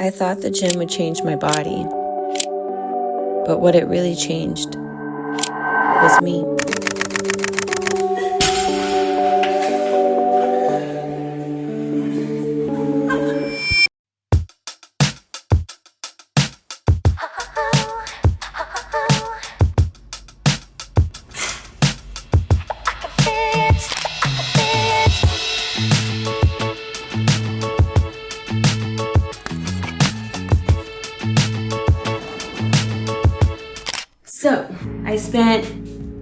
I thought the gym would change my body, but what it really changed was me. So, I spent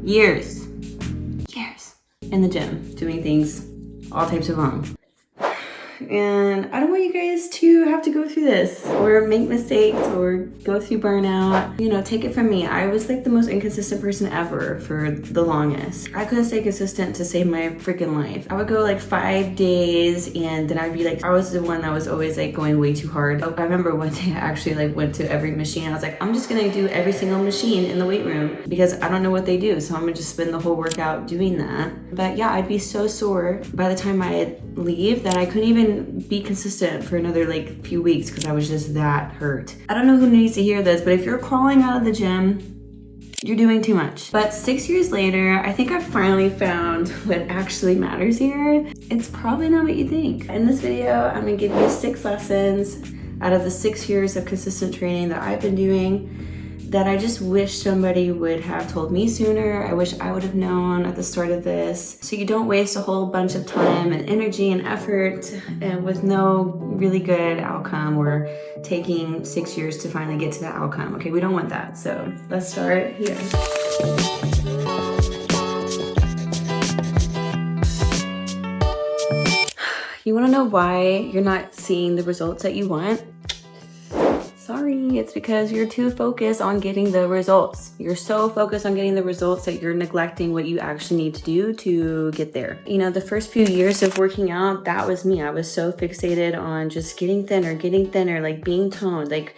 years in the gym doing things all types of wrong. And I don't want you guys to have to go through this or make mistakes or go through burnout. You know, take it from me. I was like the most inconsistent person ever for the longest. I couldn't stay consistent to save my freaking life. I would go like 5 days and then I'd be like, I was the one that was always like going way too hard. I remember one day I actually like went to every machine. I was like, I'm just gonna do every single machine in the weight room because I don't know what they do. So I'm gonna just spend the whole workout doing that. But yeah, I'd be so sore by the time I'd leave that I couldn't even be consistent for another like few weeks because I was just that hurt. I don't know who needs to hear this, but if you're crawling out of the gym, you're doing too much. But 6 years later, I think I finally found what actually matters here. It's probably not what you think. In this video, I'm gonna give you 6 lessons out of the 6 years of consistent training that I've been doing that I just wish somebody would have told me sooner. I wish I would have known at the start of this. So you don't waste a whole bunch of time and energy and effort and with no really good outcome or taking 6 years to finally get to that outcome. Okay, we don't want that. So let's start here. You wanna know why you're not seeing the results that you want? Sorry, it's because you're too focused on getting the results. You're so focused on getting the results that you're neglecting what you actually need to do to get there. You know, the first few years of working out, that was me. I was so fixated on just getting thinner, like being toned, like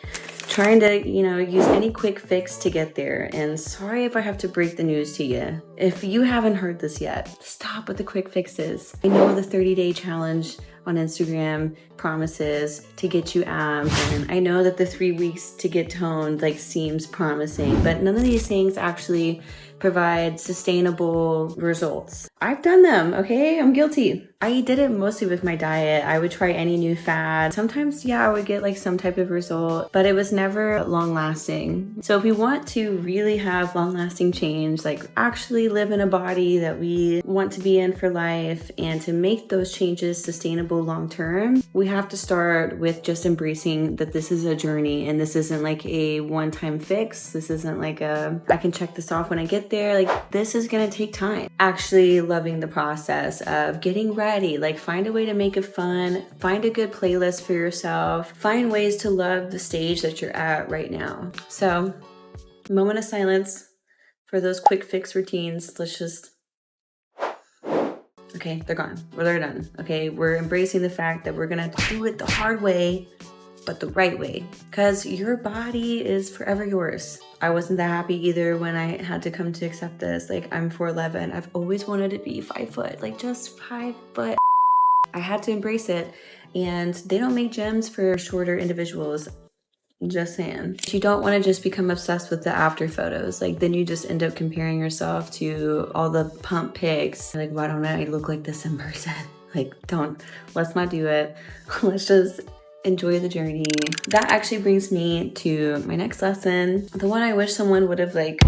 trying to, you know, use any quick fix to get there. And sorry if I have to break the news to you. If you haven't heard this yet, stop with the quick fixes. I know the 30-day challenge on Instagram promises to get you abs, and I know that the 3 weeks to get toned like seems promising, but none of these things actually provide sustainable results. I've done them, okay? I'm guilty. I did it mostly with my diet. I would try any new fad. Sometimes, yeah, I would get like some type of result, but it was never long lasting. So if we want to really have long lasting change, like actually live in a body that we want to be in for life and to make those changes sustainable long term, we have to start with just embracing that this is a journey and this isn't like a one-time fix. This isn't like I can check this off when I get there. Like this is gonna take time. Actually loving the process of getting ready, like find a way to make it fun, find a good playlist for yourself, find ways to love the stage that you're at right now. So, moment of silence for those quick fix routines. Let's just, okay, they're gone. Well, they're done. Okay, we're embracing the fact that we're gonna do it the hard way, but the right way, because your body is forever yours. I wasn't that happy either when I had to come to accept this. Like, I'm 4'11". I've always wanted to be 5 foot, like just 5 foot. I had to embrace it, and they don't make gyms for shorter individuals. Just saying. You don't want to just become obsessed with the after photos. Like then you just end up comparing yourself to all the pump pics. Like, why don't I look like this in person? Like, let's not do it. Let's just enjoy the journey. That actually brings me to my next lesson. The one I wish someone would have like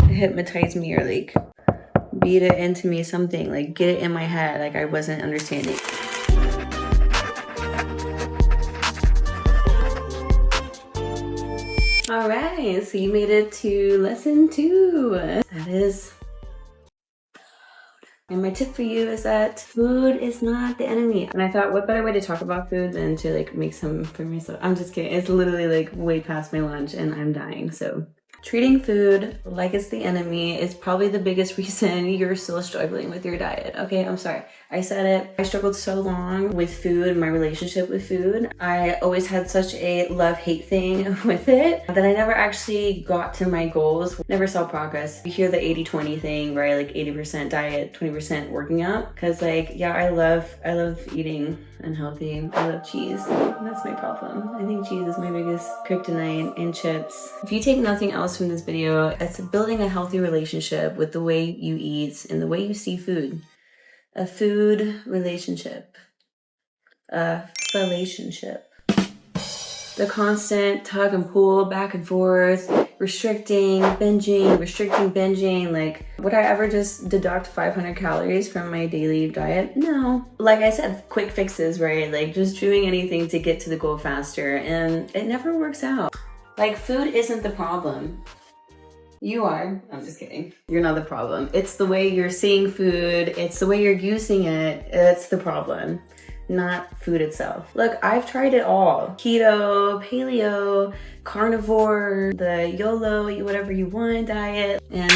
hypnotized me or like beat it into me, something like get it in my head. Like I wasn't understanding. All right, so you made it to lesson 2. That is food. And my tip for you is that food is not the enemy. And I thought, what better way to talk about food than to like make some for myself? I'm just kidding. It's literally like way past my lunch and I'm dying. So treating food like it's the enemy is probably the biggest reason you're still struggling with your diet. Okay, I'm sorry. I said it. I struggled so long with food and my relationship with food. I always had such a love-hate thing with it that I never actually got to my goals. Never saw progress. You hear the 80-20 thing, right? Like 80% diet, 20% working out. Cause like, yeah, I love eating. unhealthy. I love cheese. That's my problem. I think cheese is my biggest kryptonite, and chips. If you take nothing else from this video, it's building a healthy relationship with the way you eat and the way you see food. A food relationship. A relationship. The constant tug and pull back and forth, restricting, binging. Like, would I ever just deduct 500 calories from my daily diet? No. Like I said, quick fixes, right? Like just doing anything to get to the goal faster, and it never works out. Like, food isn't the problem. You are. I'm just kidding. You're not the problem. It's the way you're seeing food. It's the way you're using it. It's the problem, not food itself. Look, I've tried it all. Keto, paleo, carnivore, the YOLO, eat whatever you want diet, and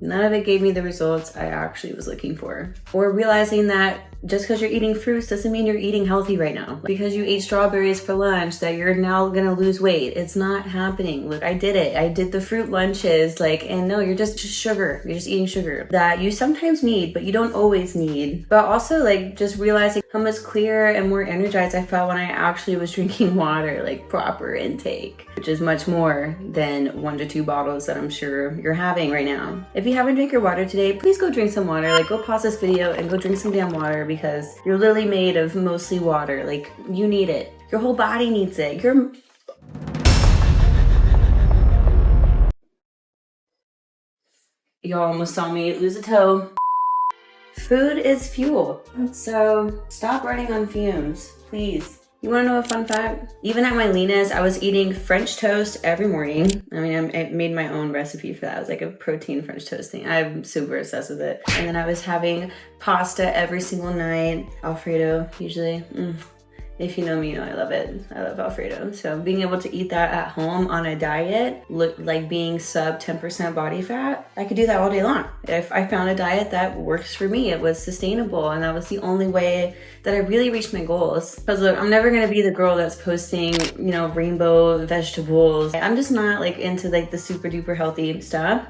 none of it gave me the results I actually was looking for. Or realizing that just because you're eating fruits doesn't mean you're eating healthy right now. Because you ate strawberries for lunch that you're now gonna lose weight. It's not happening. Look, I did it. I did the fruit lunches, and no, you're just sugar. You're just eating sugar that you sometimes need, but you don't always need. But also just realizing how much clearer and more energized I felt when I actually was drinking water, proper intake, which is much more than 1 to 2 bottles that I'm sure you're having right now. If you haven't drank your water today, please go drink some water. Go pause this video and go drink some damn water, because you're literally made of mostly water. You need it. Your whole body needs it. Y'all almost saw me lose a toe. Food is fuel. So stop running on fumes, please. You wanna know a fun fact? Even at my leanest, I was eating French toast every morning. I made my own recipe for that. It was like a protein French toast thing. I'm super obsessed with it. And then I was having pasta every single night. Alfredo, usually. If you know me, you know I love it. I love Alfredo. So being able to eat that at home on a diet, being sub 10% body fat, I could do that all day long. If I found a diet that works for me, it was sustainable, and that was the only way that I really reached my goals. Because look, I'm never gonna be the girl that's posting, rainbow vegetables. I'm just not into the super duper healthy stuff.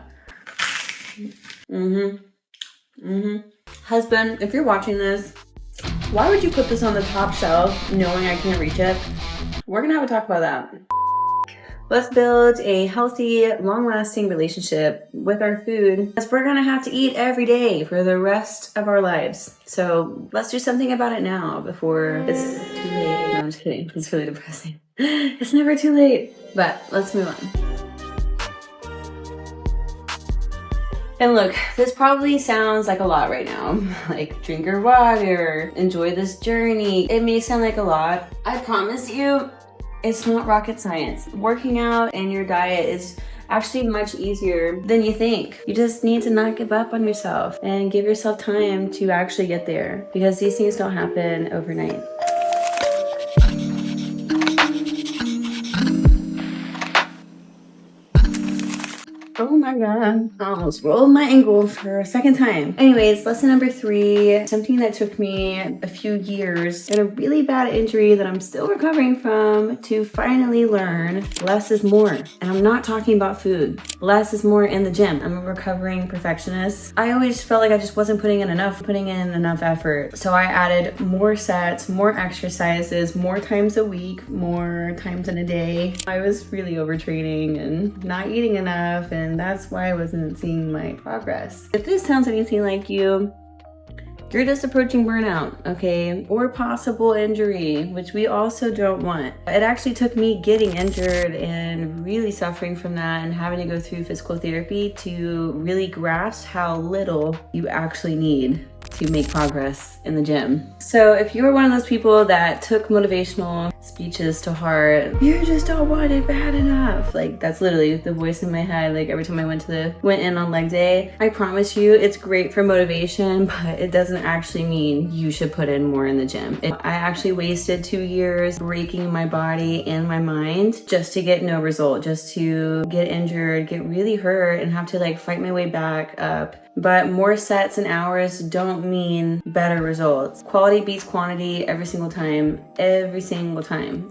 Husband, if you're watching this, why would you put this on the top shelf knowing I can't reach it? We're gonna have a talk about that. Let's build a healthy, long-lasting relationship with our food, because we're gonna have to eat every day for the rest of our lives. So let's do something about it now before it's too late. No, I'm just kidding. It's really depressing. It's never too late. But let's move on. And look, this probably sounds like a lot right now. Drink your water, enjoy this journey. It may sound like a lot. I promise you, it's not rocket science. Working out and your diet is actually much easier than you think. You just need to not give up on yourself and give yourself time to actually get there, because these things don't happen overnight. Oh my God, I almost rolled my ankle for a second time. Anyways, lesson number 3, something that took me a few years and a really bad injury that I'm still recovering from, to finally learn less is more. And I'm not talking about food. Less is more in the gym. I'm a recovering perfectionist. I always felt like I just wasn't putting in enough effort. So I added more sets, more exercises, more times a week, more times in a day. I was really overtraining and not eating enough, and that's why I wasn't seeing my progress. If this sounds anything like you, you're just approaching burnout, okay? Or possible injury, which we also don't want. It actually took me getting injured and really suffering from that and having to go through physical therapy to really grasp how little you actually need to make progress in the gym. So if you were one of those people that took motivational speeches to heart, you just don't want it bad enough. That's literally the voice in my head. Every time I went in on leg day, I promise you it's great for motivation, but it doesn't actually mean you should put in more in the gym. I actually wasted 2 years breaking my body and my mind just to get no result, just to get injured, get really hurt, and have to fight my way back up. But more sets and hours don't mean better results. Quality beats quantity every single time.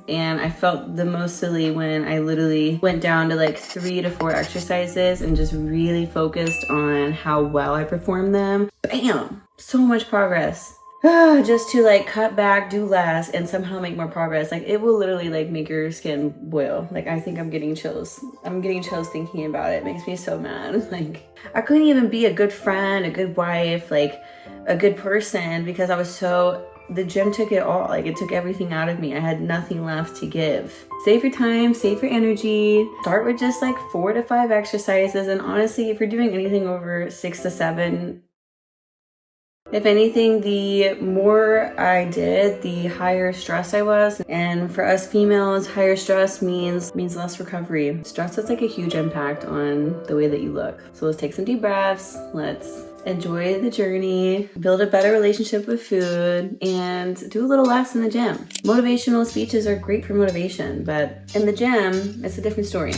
And I felt the most silly when I literally went down to 3 to 4 exercises and just really focused on how well I performed them. Bam! So much progress. just to like cut back, do less, and somehow make more progress. Like it will literally like make your skin boil. Like I think I'm getting chills. I'm getting chills thinking about it. It makes me so mad. Like I couldn't even be a good friend, a good wife, like a good person because I was so, the gym took it all. Like it took everything out of me. I had nothing left to give. Save your time, save your energy. Start with just like 4 to 5 exercises. And honestly, if you're doing anything over 6 to 7, if anything, the more I did, the higher stress I was. And for us females, higher stress means less recovery. Stress has like a huge impact on the way that you look. So let's take some deep breaths. Let's enjoy the journey, build a better relationship with food, and do a little less in the gym. Motivational speeches are great for motivation, but in the gym, it's a different story.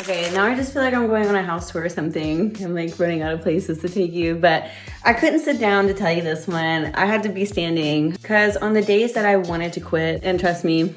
Okay, now I just feel like I'm going on a house tour or something. I'm like running out of places to take you, but I couldn't sit down to tell you this one. I had to be standing because on the days that I wanted to quit, and trust me,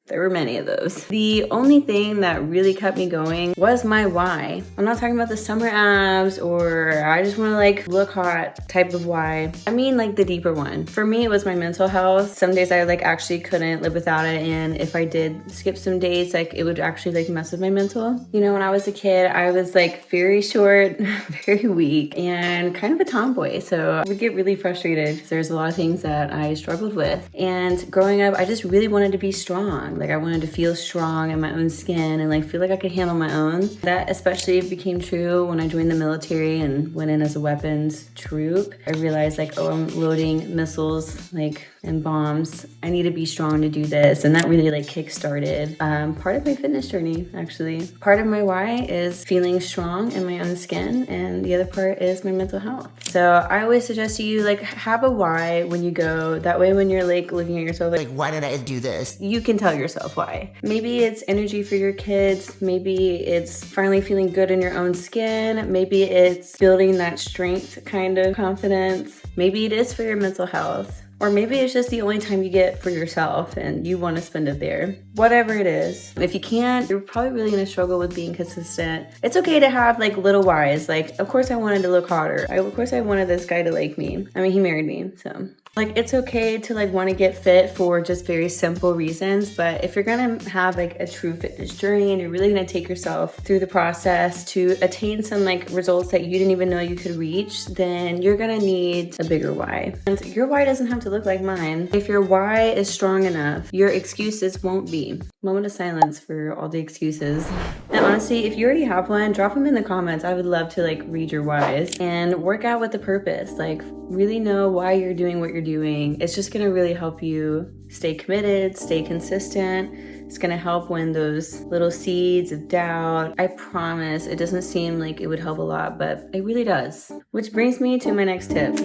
there were many of those. The only thing that really kept me going was my why. I'm not talking about the summer abs or I just wanna like look hot type of why. I mean like the deeper one. For me, it was my mental health. Some days I like actually couldn't live without it. And if I did skip some days, like it would actually like mess with my mental. You know, when I was a kid, I was like very short, very weak, and kind of a tomboy. So I would get really frustrated because there's a lot of things that I struggled with. And growing up, I just really wanted to be strong. Like I wanted to feel strong in my own skin and like feel like I could handle my own. That especially became true when I joined the military and went in as a weapons troop. I realized like, oh, I'm loading missiles like and bombs. I need to be strong to do this. And that really like kick-started part of my fitness journey, actually. Part of my why is feeling strong in my own skin, and the other part is my mental health. So I always suggest you like have a why when you go. That way when you're like looking at yourself like why did I do this? You can tell yourself why. Maybe it's energy for your kids. Maybe it's finally feeling good in your own skin. Maybe it's building that strength kind of confidence. Maybe it is for your mental health. Or maybe it's just the only time you get for yourself and you want to spend it there. Whatever it is. If you can't, you're probably really going to struggle with being consistent. It's okay to have like little whys. Like, of course I wanted to look hotter. Of course I wanted this guy to like me. I mean, he married me, so. Like, it's okay to like want to get fit for just very simple reasons. But if you're going to have like a true fitness journey and you're really going to take yourself through the process to attain some like results that you didn't even know you could reach, then you're going to need a bigger why. And your why doesn't have to look like mine. If your why is strong enough, your excuses won't be. Moment of silence for all the excuses. And honestly, if you already have one, drop them in the comments. I would love to like read your whys and work out with the purpose. Like really know why you're doing what you're doing. It's just gonna really help you stay committed, stay consistent. It's gonna help when those little seeds of doubt, I promise, it doesn't seem like it would help a lot, but it really does. Which brings me to my next tip.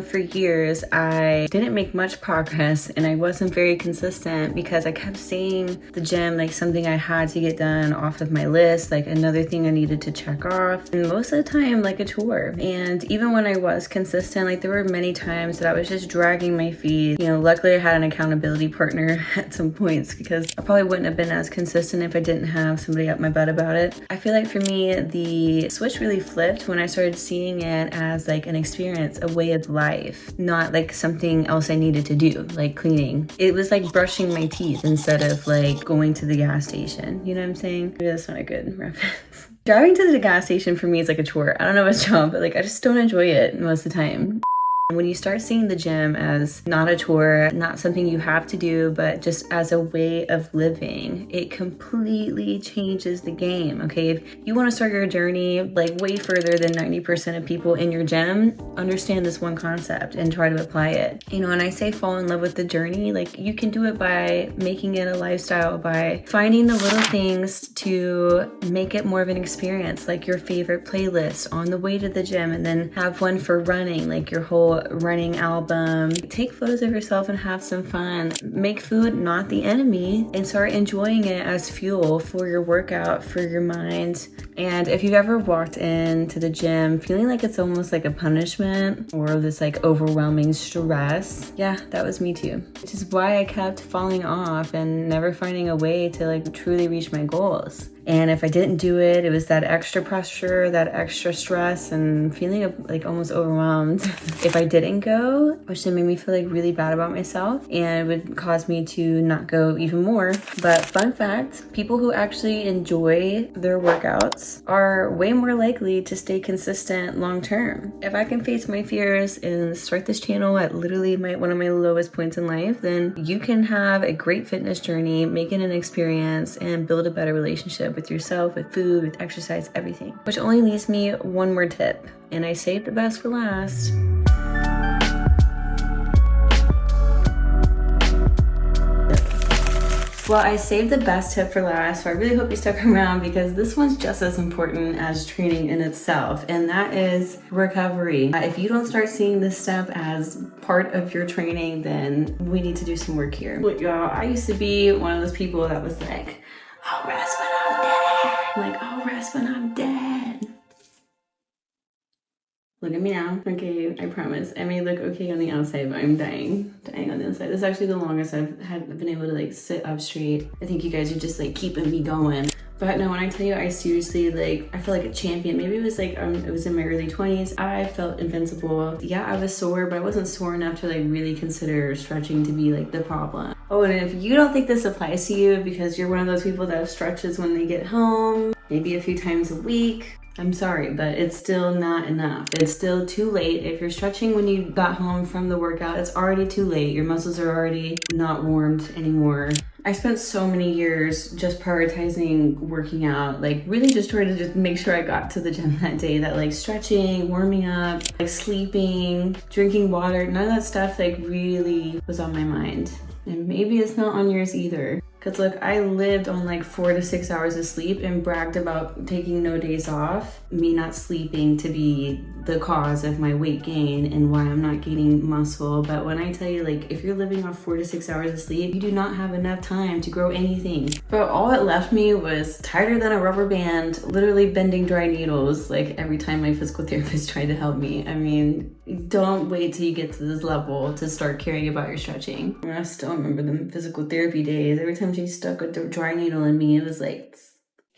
For years, I didn't make much progress and I wasn't very consistent because I kept seeing the gym like something I had to get done off of my list, like another thing I needed to check off, and most of the time like a chore. And even when I was consistent, like there were many times that I was just dragging my feet. You know, luckily I had an accountability partner at some points because I probably wouldn't have been as consistent if I didn't have somebody up my butt about it. I feel like for me, the switch really flipped when I started seeing it as like an experience, a way of life. Not like something else I needed to do, like cleaning. It was like brushing my teeth instead of like going to the gas station. You know what I'm saying? Maybe that's not a good reference. Driving to the gas station for me is like a chore. I don't know what's wrong, but like I just don't enjoy it most of the time. When you start seeing the gym as not a chore, not something you have to do, but just as a way of living, it completely changes the game, okay? If you want to start your journey like way further than 90% of people in your gym, understand this one concept and try to apply it. You know, when I say fall in love with the journey, like you can do it by making it a lifestyle, by finding the little things to make it more of an experience, like your favorite playlist on the way to the gym, and then have one for running, like your whole running album. Take photos of yourself and have some fun. Make food not the enemy and start enjoying it as fuel for your workout, for your mind, And if you've ever walked into the gym feeling like it's almost like a punishment or this like overwhelming stress, yeah, that was me too. Which is why I kept falling off and never finding a way to like truly reach my goals. And if I didn't do it, it was that extra pressure, that extra stress, and feeling of like almost overwhelmed. If I didn't go, which then made me feel like really bad about myself, and it would cause me to not go even more. But fun fact, people who actually enjoy their workouts are way more likely to stay consistent long term. If I can face my fears and start this channel at literally one of my lowest points in life, then you can have a great fitness journey, make it an experience, and build a better relationship with yourself, with food, with exercise, everything. Which only leaves me one more tip, and I saved the best for last. Well, I saved the best tip for last, so I really hope you stuck around because this one's just as important as training in itself, and that is recovery. If you don't start seeing this step as part of your training, then we need to do some work here. Look, y'all, I used to be one of those people that was like, I'll rest when I'm dead. Like, I'll rest when I'm dead. Look at me now. Okay, I promise. I may look okay on the outside, but I'm dying on the inside. This is actually the longest I've been able to like sit up straight. I think you guys are just like keeping me going. But no, when I tell you, I seriously I feel like a champion. Maybe it was like, it was in my early 20s. I felt invincible. Yeah, I was sore, but I wasn't sore enough to like really consider stretching to be like the problem. Oh, and if you don't think this applies to you because you're one of those people that stretches when they get home, maybe a few times a week, I'm sorry, but it's still not enough. It's still too late. If you're stretching when you got home from the workout, it's already too late. Your muscles are already not warmed anymore. I spent so many years just prioritizing working out, like really just trying to just make sure I got to the gym that day, that like stretching, warming up, like sleeping, drinking water, none of that stuff like really was on my mind. And maybe it's not on yours either. Cause look, I lived on like 4 to 6 hours of sleep and bragged about taking no days off, me not sleeping to be the cause of my weight gain and why I'm not gaining muscle. But when I tell you, like, if you're living off 4 to 6 hours of sleep, you do not have enough time to grow anything. But all it left me was tighter than a rubber band, literally bending dry needles like every time my physical therapist tried to help me. I mean, don't wait till you get to this level to start caring about your stretching. I still remember the physical therapy days. Every time she stuck a dry needle in me, it was like,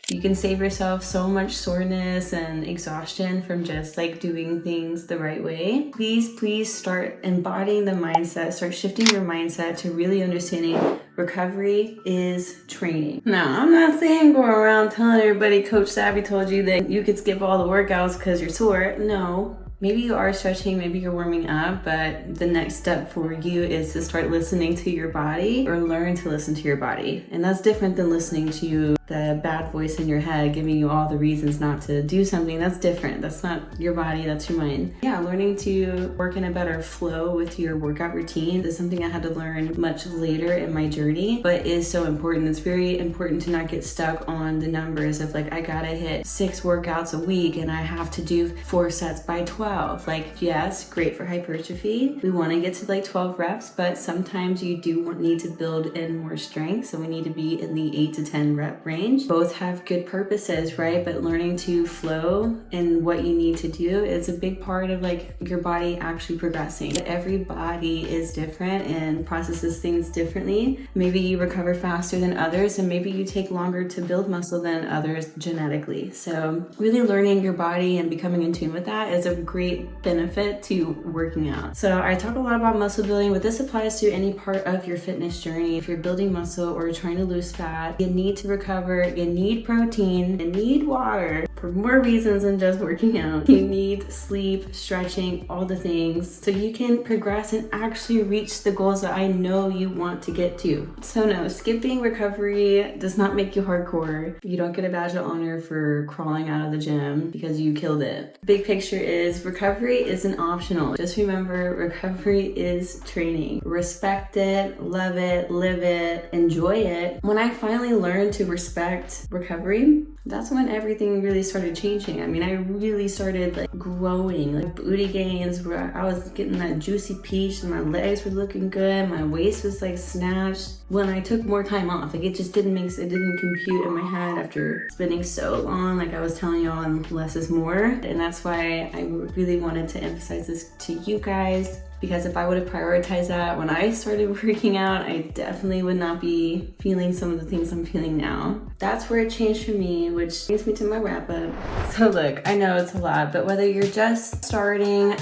you can save yourself so much soreness and exhaustion from just like doing things the right way. Please start embodying the mindset, start shifting your mindset to really understanding recovery is training. Now, I'm not saying go around telling everybody Coach Savvy told you that you could skip all the workouts because you're sore. No. Maybe you are stretching, maybe you're warming up, but the next step for you is to start listening to your body or learn to listen to your body. And that's different than listening to the bad voice in your head giving you all the reasons not to do something. That's different. That's not your body, that's your mind. Yeah, learning to work in a better flow with your workout routine is something I had to learn much later in my journey, but is so important. It's very important to not get stuck on the numbers of like, I gotta hit 6 workouts a week and I have to do 4 sets by 12. Like, yes, great for hypertrophy. We want to get to like 12 reps, but sometimes you do need to build in more strength. So we need to be in the 8 to 10 rep range. Both have good purposes, right? But learning to flow in what you need to do is a big part of like your body actually progressing. Every body is different and processes things differently. Maybe you recover faster than others, and maybe you take longer to build muscle than others genetically. So really learning your body and becoming in tune with that is a great benefit to working out. So I talk a lot about muscle building, but this applies to any part of your fitness journey. If you're building muscle or trying to lose fat, you need to recover, you need protein, you need water for more reasons than just working out. You need sleep, stretching, all the things so you can progress and actually reach the goals that I know you want to get to. So no, skipping recovery does not make you hardcore. You don't get a badge of honor for crawling out of the gym because you killed it. Big picture is recovery isn't optional. Just remember, recovery is training. Respect it, love it, live it, enjoy it. When I finally learned to respect respect recovery, that's when everything really started changing. I mean, I really started like growing, like booty gains where I was getting that juicy peach and my legs were looking good. My waist was like snatched when I took more time off. Like it just didn't compute in my head after spending so long. Like I was telling y'all, less is more. And that's why I really wanted to emphasize this to you guys. Because if I would have prioritized that when I started working out, I definitely would not be feeling some of the things I'm feeling now. That's where it changed for me, which brings me to my wrap up. So look, I know it's a lot, but whether you're just starting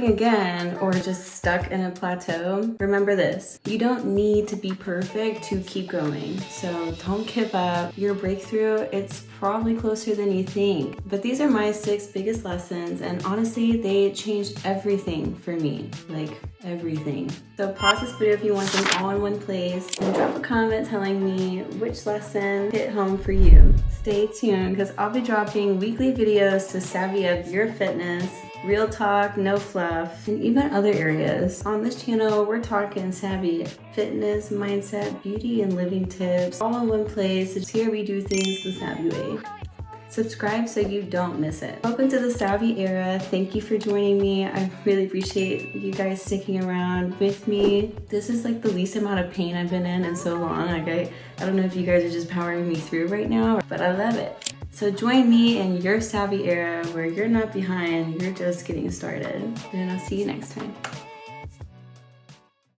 again, or just stuck in a plateau, remember this: you don't need to be perfect to keep going. So don't give up. Your breakthrough, it's probably closer than you think. But these are my 6 biggest lessons, and honestly, they changed everything for me. Like everything. So pause this video if you want them all in one place, and drop a comment telling me which lesson hit home for you. Stay tuned because I'll be dropping weekly videos to savvy up your fitness, real talk, no fluff, and even other areas. On this channel, we're talking savvy fitness, mindset, beauty, and living tips all in one place. It's here we do things the savvy way. Subscribe so you don't miss it. Welcome to the Savvy era. Thank you for joining me. I really appreciate you guys sticking around with me. This is like the least amount of pain I've been in so long. Like I don't know if you guys are just powering me through right now, but I love it. So join me in your Savvy era where you're not behind, you're just getting started. And I'll see you next time.